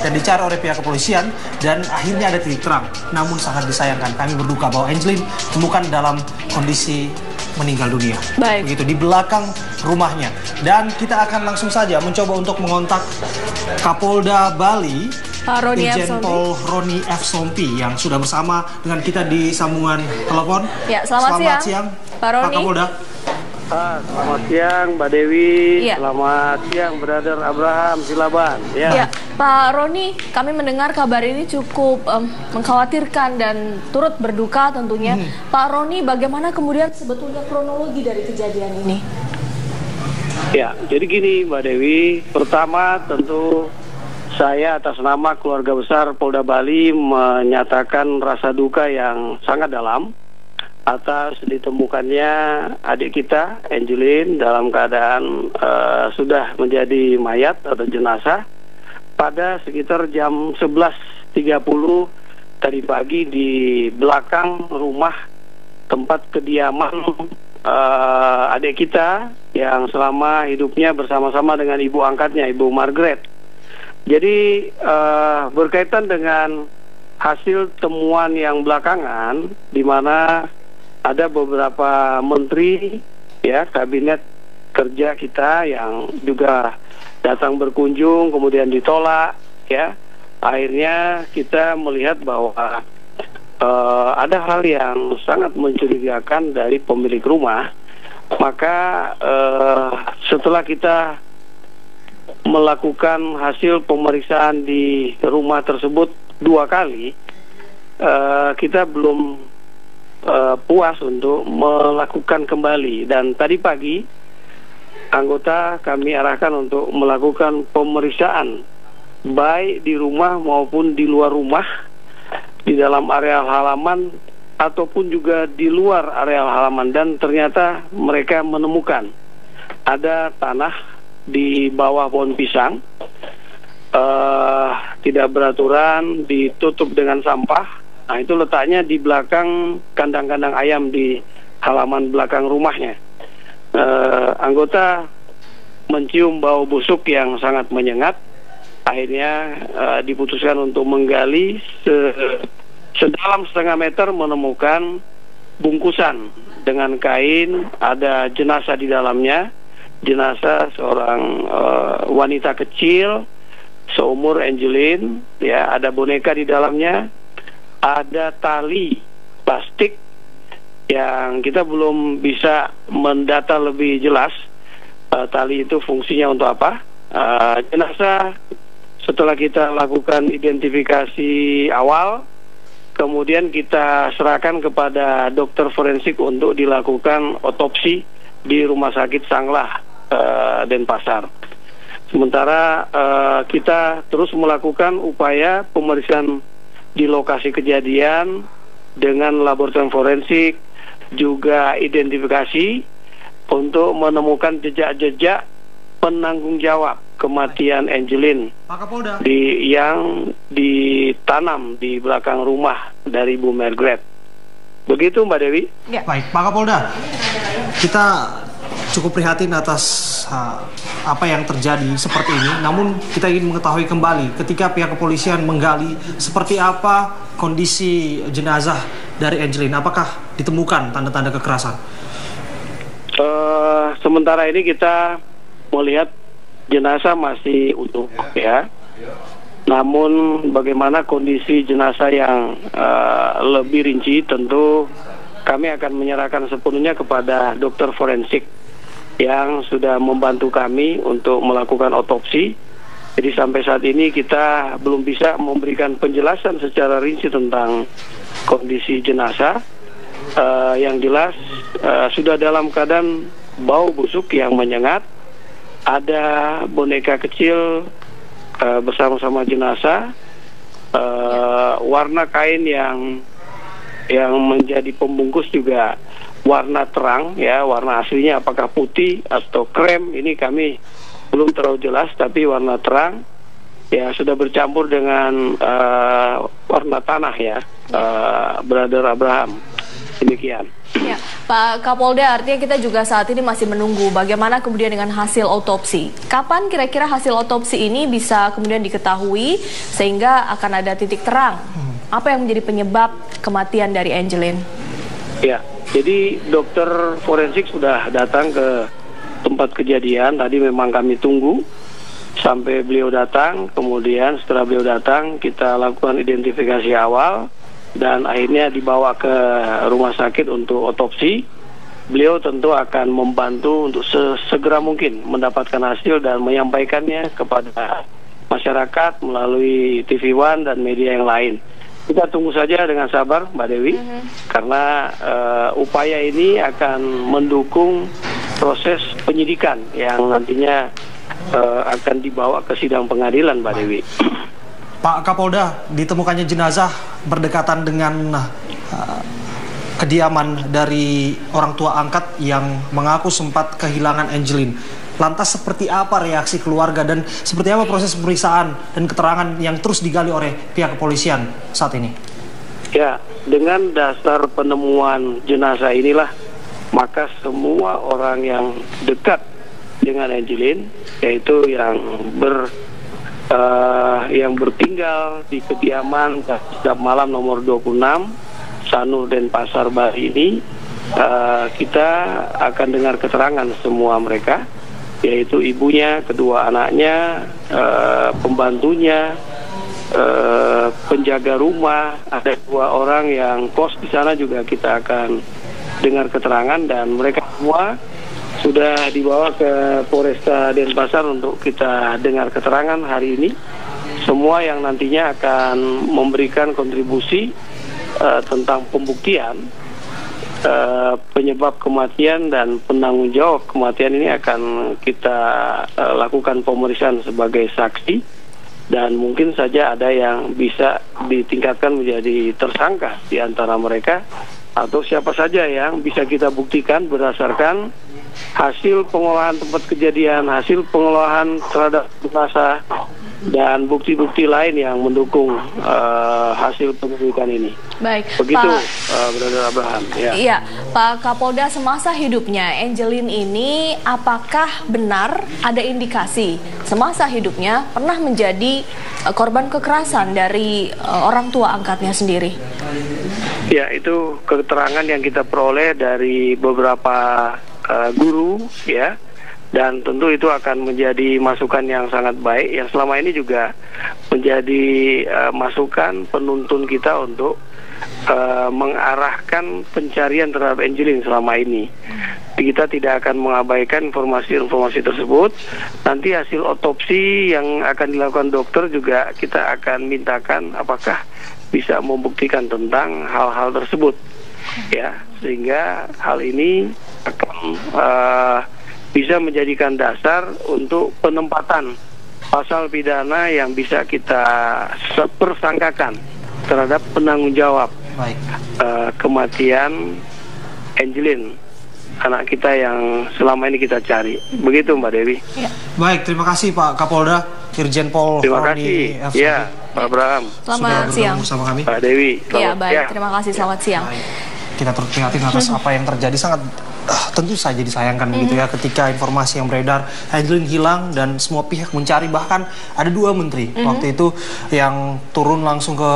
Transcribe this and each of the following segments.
sedang dicari oleh pihak kepolisian dan akhirnya ada titik terang. Namun sangat disayangkan, kami berduka bahwa Angelin ditemukan dalam kondisi meninggal dunia. Baik. Begitu di belakang rumahnya. Dan kita akan langsung saja mencoba untuk mengontak Kapolda Bali, Irjen Pol Roni F. Sompi yang sudah bersama dengan kita di sambungan telepon. Ya, selamat siang, Pak Roni. Kapolda. Selamat siang Mbak Dewi, ya. Selamat siang Brother Abraham Silaban. Ya, Pak Roni, kami mendengar kabar ini cukup mengkhawatirkan dan turut berduka tentunya. Pak Roni, bagaimana kemudian sebetulnya kronologi dari kejadian ini? Ya, jadi gini Mbak Dewi, pertama tentu saya atas nama keluarga besar Polda Bali menyatakan rasa duka yang sangat dalam atas ditemukannya adik kita, Angelin, dalam keadaan sudah menjadi mayat atau jenazah pada sekitar jam 11.30 tadi pagi di belakang rumah tempat kediaman adik kita yang selama hidupnya bersama-sama dengan ibu angkatnya, Ibu Margaret. Jadi berkaitan dengan hasil temuan yang belakangan di mana ada beberapa menteri ya kabinet kerja kita yang juga datang berkunjung kemudian ditolak ya. Akhirnya kita melihat bahwa ada hal yang sangat mencurigakan dari pemilik rumah. Maka setelah kita melakukan hasil pemeriksaan di rumah tersebut 2 kali, kita belum puas untuk melakukan kembali, dan tadi pagi anggota kami arahkan untuk melakukan pemeriksaan baik di rumah maupun di luar rumah, di dalam area halaman ataupun juga di luar area halaman, dan ternyata mereka menemukan ada tanah di bawah pohon pisang, tidak beraturan, ditutup dengan sampah. Nah, itu letaknya di belakang kandang-kandang ayam di halaman belakang rumahnya. Anggota mencium bau busuk yang sangat menyengat. Akhirnya diputuskan untuk menggali sedalam setengah meter, menemukan bungkusan dengan kain, ada jenazah di dalamnya. Jenazah seorang wanita kecil seumur Angelin, ya, ada boneka di dalamnya. Ada tali plastik yang kita belum bisa mendata lebih jelas tali itu fungsinya untuk apa. Jenazah setelah kita lakukan identifikasi awal, kemudian kita serahkan kepada dokter forensik untuk dilakukan otopsi di Rumah Sakit Sanglah Denpasar. Sementara kita terus melakukan upaya pemeriksaan di lokasi kejadian dengan laboratorium forensik, juga identifikasi untuk menemukan jejak-jejak penanggung jawab kematian Angelin yang ditanam di belakang rumah dari Bu Margaret. Begitu Mbak Dewi. Ya. Baik, Pak Kapolda, kita cukup prihatin atas apa yang terjadi seperti ini. Namun kita ingin mengetahui kembali ketika pihak kepolisian menggali seperti apa kondisi jenazah dari Angelin. Apakah ditemukan tanda-tanda kekerasan? Sementara ini kita melihat jenazah masih utuh ya. Namun bagaimana kondisi jenazah yang lebih rinci tentu kami akan menyerahkan sepenuhnya kepada dokter forensik yang sudah membantu kami untuk melakukan otopsi. Jadi sampai saat ini kita belum bisa memberikan penjelasan secara rinci tentang kondisi jenazah. Yang jelas sudah dalam keadaan bau busuk yang menyengat. Ada boneka kecil bersama-sama jenazah. Warna kain yang menjadi pembungkus juga warna terang ya, warna aslinya apakah putih atau krem ini kami belum terlalu jelas, tapi warna terang ya, sudah bercampur dengan warna tanah ya, Brother Abraham. Demikian. Ya. Pak Kapolda, artinya kita juga saat ini masih menunggu bagaimana kemudian dengan hasil otopsi. Kapan kira-kira hasil otopsi ini bisa kemudian diketahui sehingga akan ada titik terang? Apa yang menjadi penyebab kematian dari Angelin? Ya, jadi dokter forensik sudah datang ke tempat kejadian. Tadi memang kami tunggu sampai beliau datang. Kemudian setelah beliau datang, kita lakukan identifikasi awal dan akhirnya dibawa ke rumah sakit untuk otopsi. Beliau tentu akan membantu untuk sesegera mungkin mendapatkan hasil dan menyampaikannya kepada masyarakat melalui TV One dan media yang lain. Kita tunggu saja dengan sabar, Mbak Dewi, karena upaya ini akan mendukung proses penyidikan yang nantinya akan dibawa ke sidang pengadilan, Mbak Dewi. Pak Kapolda, ditemukannya jenazah berdekatan dengan kediaman dari orang tua angkat yang mengaku sempat kehilangan Angelin. Lantas seperti apa reaksi keluarga dan seperti apa proses pemeriksaan dan keterangan yang terus digali oleh pihak kepolisian saat ini? Ya, dengan dasar penemuan jenazah inilah, maka semua orang yang dekat dengan Angelin, yaitu yang bertinggal di kediaman setiap malam nomor 26 Sanur Denpasar Bali ini, kita akan dengar keterangan semua mereka, yaitu ibunya, kedua anaknya, pembantunya, penjaga rumah, ada 2 orang yang kos di sana juga kita akan dengar keterangan, dan mereka semua sudah dibawa ke Polresta Denpasar untuk kita dengar keterangan hari ini. Semua yang nantinya akan memberikan kontribusi tentang pembuktian penyebab kematian dan penanggung jawab kematian ini akan kita lakukan pemeriksaan sebagai saksi, dan mungkin saja ada yang bisa ditingkatkan menjadi tersangka di antara mereka, atau siapa saja yang bisa kita buktikan berdasarkan hasil pengolahan tempat kejadian, hasil pengolahan terhadap jenazah, dan bukti-bukti lain yang mendukung hasil penyelidikan ini. Baik, begitu, Pak Brother Abraham. Ya. Iya, Pak Kapolda, semasa hidupnya Angelin ini apakah benar ada indikasi semasa hidupnya pernah menjadi korban kekerasan dari orang tua angkatnya sendiri? Ya, itu keterangan yang kita peroleh dari beberapa guru, ya, dan tentu itu akan menjadi masukan yang sangat baik yang selama ini juga menjadi masukan penuntun kita untuk mengarahkan pencarian terhadap Angelin selama ini. Kita tidak akan mengabaikan informasi-informasi tersebut. Nanti hasil otopsi yang akan dilakukan dokter juga kita akan mintakan apakah bisa membuktikan tentang hal-hal tersebut, ya, sehingga hal ini akan bisa menjadikan dasar untuk penempatan pasal pidana yang bisa kita persangkakan terhadap penanggung jawab kematian Angelin, anak kita yang selama ini kita cari. Begitu, Mbak Dewi. Ya. Baik, terima kasih Pak Kapolda, Irjen Pol Roni F. Ya, Pak Abraham. Selamat siang bersama kami. Pak Dewi. Iya, baik. Terima kasih. Selamat siang. Baik. Kita turut prihatin atas apa yang terjadi, sangat tentu saja disayangkan begitu ya, ketika informasi yang beredar Angelin hilang dan semua pihak mencari, bahkan ada 2 menteri waktu itu yang turun langsung ke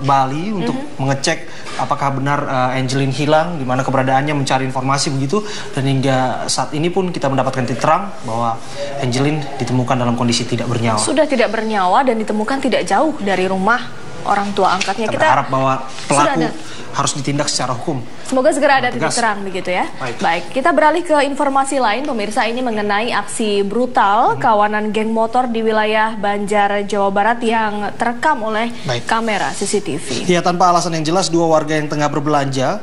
Bali untuk mengecek apakah benar Angelin hilang, di mana keberadaannya, mencari informasi begitu, dan hingga saat ini pun kita mendapatkan titik terang bahwa Angelin ditemukan dalam kondisi tidak bernyawa. Sudah tidak bernyawa dan ditemukan tidak jauh dari rumah orang tua angkatnya. Kita berharap bahwa pelaku harus ditindak secara hukum. Semoga segera ada titik terang begitu ya. Baik, kita beralih ke informasi lain, pemirsa, ini mengenai aksi brutal kawanan geng motor di wilayah Banjar, Jawa Barat yang terekam oleh kamera CCTV. Ya, tanpa alasan yang jelas 2 warga yang tengah berbelanja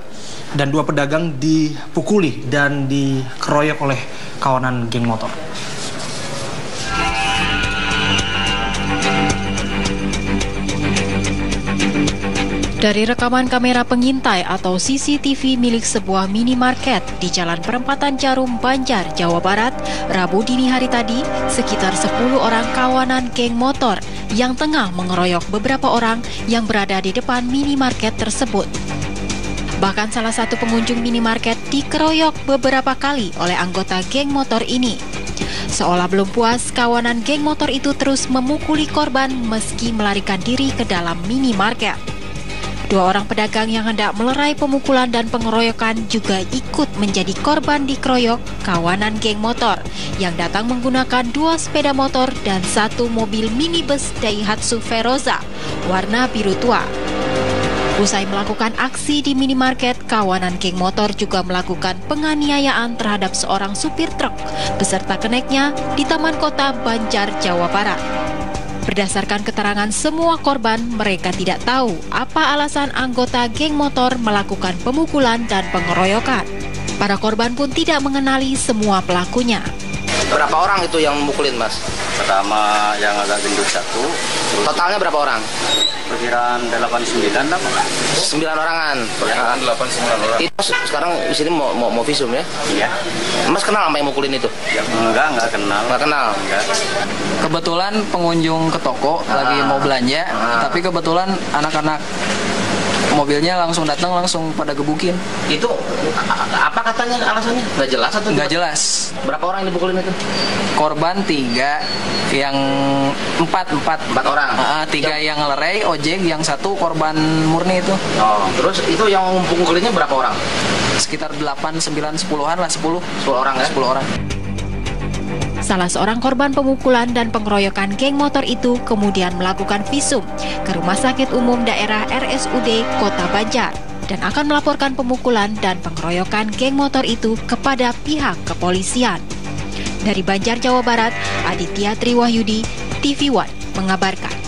dan 2 pedagang dipukuli dan dikeroyok oleh kawanan geng motor. Dari rekaman kamera pengintai atau CCTV milik sebuah minimarket di Jalan Perempatan Jarum, Banjar, Jawa Barat, Rabu dini hari tadi, sekitar 10 orang kawanan geng motor yang tengah mengeroyok beberapa orang yang berada di depan minimarket tersebut. Bahkan salah satu pengunjung minimarket dikeroyok beberapa kali oleh anggota geng motor ini. Seolah belum puas, kawanan geng motor itu terus memukuli korban meski melarikan diri ke dalam minimarket. 2 orang pedagang yang hendak melerai pemukulan dan pengeroyokan juga ikut menjadi korban dikeroyok kawanan geng motor yang datang menggunakan 2 sepeda motor dan 1 mobil minibus Daihatsu Veroza warna biru tua. Usai melakukan aksi di minimarket, kawanan geng motor juga melakukan penganiayaan terhadap seorang supir truk beserta keneknya di Taman Kota Banjar, Jawa Barat. Berdasarkan keterangan semua korban, mereka tidak tahu apa alasan anggota geng motor melakukan pemukulan dan pengeroyokan. Para korban pun tidak mengenali semua pelakunya. Berapa orang itu yang memukulin, Mas? Pertama yang agak gendut 1. Totalnya berapa orang? Perkiraan 8-9 lah. 9 orangan. Perkiraan 8-9 orang. Itu sekarang di sini mau visum ya? Iya. Mas kenal sama yang mukulin itu? Enggak kenal. Nggak kenal? Enggak. Kebetulan pengunjung ke toko lagi mau belanja, tapi kebetulan anak-anak mobilnya langsung datang, langsung pada gebukin. Itu apa katanya alasannya? Nggak jelas atau nggak jelas. Berapa orang yang dipukulin itu? Korban 3, yang 4 orang. 3 yang ngelerai ojek, yang 1 korban murni itu. Oh, terus itu yang memukulinnya berapa orang? Sekitar 8, 9, 10-an lah, 10 orang ya? 10 orang. Salah seorang korban pemukulan dan pengeroyokan geng motor itu kemudian melakukan visum ke Rumah Sakit Umum Daerah RSUD Kota Banjar dan akan melaporkan pemukulan dan pengeroyokan geng motor itu kepada pihak kepolisian. Dari Banjar, Jawa Barat, Aditya Triwahyudi, TV One mengabarkan.